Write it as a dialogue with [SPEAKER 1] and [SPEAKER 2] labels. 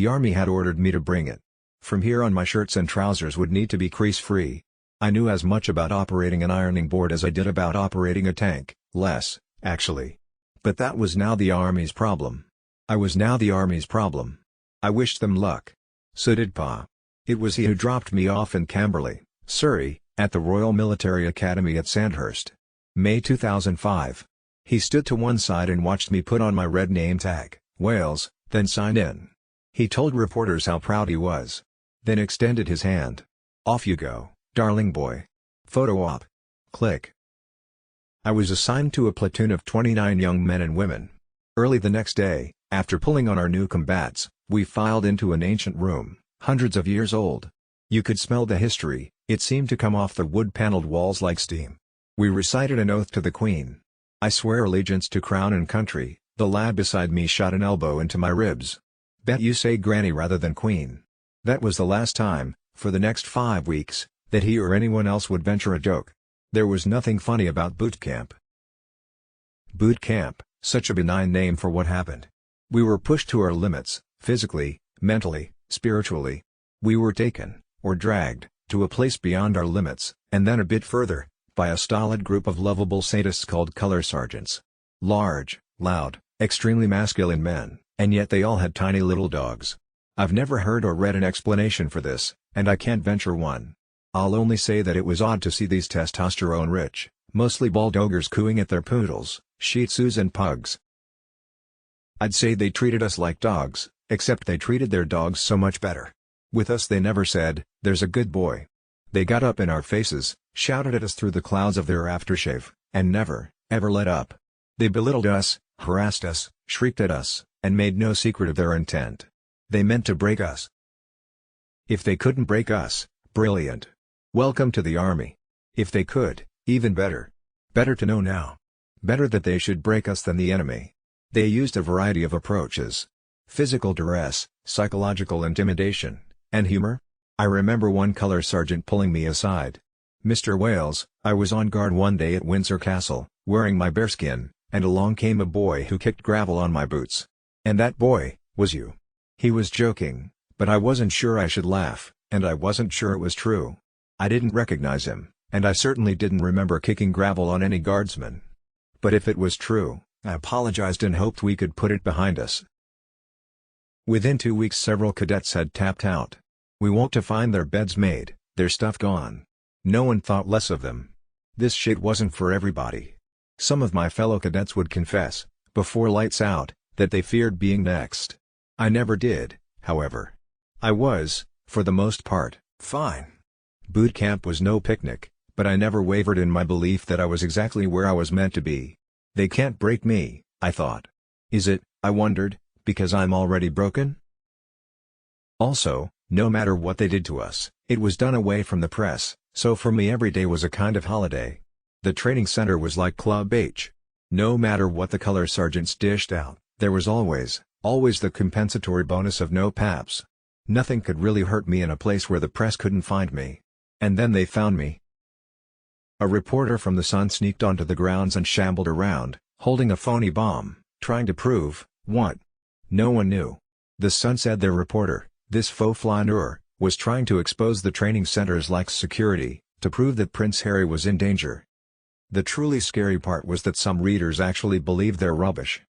[SPEAKER 1] The army had ordered me to bring it. From here on my shirts and trousers would need to be crease-free. I knew as much about operating an ironing board as I did about operating a tank, less, actually. But that was now the army's problem. I was now the army's problem. I wished them luck. So did Pa. It was he who dropped me off in Camberley, Surrey, at the Royal Military Academy at Sandhurst. May 2005. He stood to one side and watched me put on my red name tag, Wales, then sign in. He told reporters how proud he was. Then extended his hand. Off you go, darling boy. Photo op. Click. I was assigned to a platoon of 29 young men and women. Early the next day, after pulling on our new combats, we filed into an ancient room, hundreds of years old. You could smell the history, it seemed to come off the wood-paneled walls like steam. We recited an oath to the Queen. I swear allegiance to crown and country. The lad beside me shot an elbow into my ribs. Bet you say Granny rather than Queen. That was the last time, for the next 5 weeks, that he or anyone else would venture a joke. There was nothing funny about boot camp. Boot camp, such a benign name for what happened. We were pushed to our limits, physically, mentally, spiritually. We were taken, or dragged, to a place beyond our limits, and then a bit further, by a stolid group of lovable sadists called color sergeants. Large, loud, extremely masculine men, and yet they all had tiny little dogs. I've never heard or read an explanation for this, and I can't venture one. I'll only say that it was odd to see these testosterone-rich, mostly bald ogres cooing at their poodles, Shih Tzus and pugs. I'd say they treated us like dogs, except they treated their dogs so much better. With us they never said, "There's a good boy." They got up in our faces, shouted at us through the clouds of their aftershave, and never, ever let up. They belittled us, harassed us, shrieked at us, and made no secret of their intent. They meant to break us. If they couldn't break us, brilliant. Welcome to the army. If they could, even better. Better to know now. Better that they should break us than the enemy. They used a variety of approaches. Physical duress, psychological intimidation, and humor. I remember one color sergeant pulling me aside. "Mr. Wales, I was on guard one day at Windsor Castle, wearing my bearskin, and along came a boy who kicked gravel on my boots. And that boy, was you." He was joking, but I wasn't sure I should laugh, and I wasn't sure it was true. I didn't recognize him, and I certainly didn't remember kicking gravel on any guardsman. But if it was true, I apologized and hoped we could put it behind us. Within 2 weeks several cadets had tapped out. We woke to find their beds made, their stuff gone. No one thought less of them. This shit wasn't for everybody. Some of my fellow cadets would confess, before lights out, that they feared being next. I never did, however. I was, for the most part, fine. Boot camp was no picnic, but I never wavered in my belief that I was exactly where I was meant to be. They can't break me, I thought. Is it, I wondered, because I'm already broken? Also, no matter what they did to us, it was done away from the press, so for me every day was a kind of holiday. The training center was like Club H. No matter what the color sergeants dished out, there was always the compensatory bonus of no paps. Nothing could really hurt me in a place where the press couldn't find me. And then they found me. A reporter from The Sun sneaked onto the grounds and shambled around, holding a phony bomb, trying to prove, what? No one knew. The Sun said their reporter, this faux flaneur, was trying to expose the training center's lax security, to prove that Prince Harry was in danger. The truly scary part was that some readers actually believed their rubbish.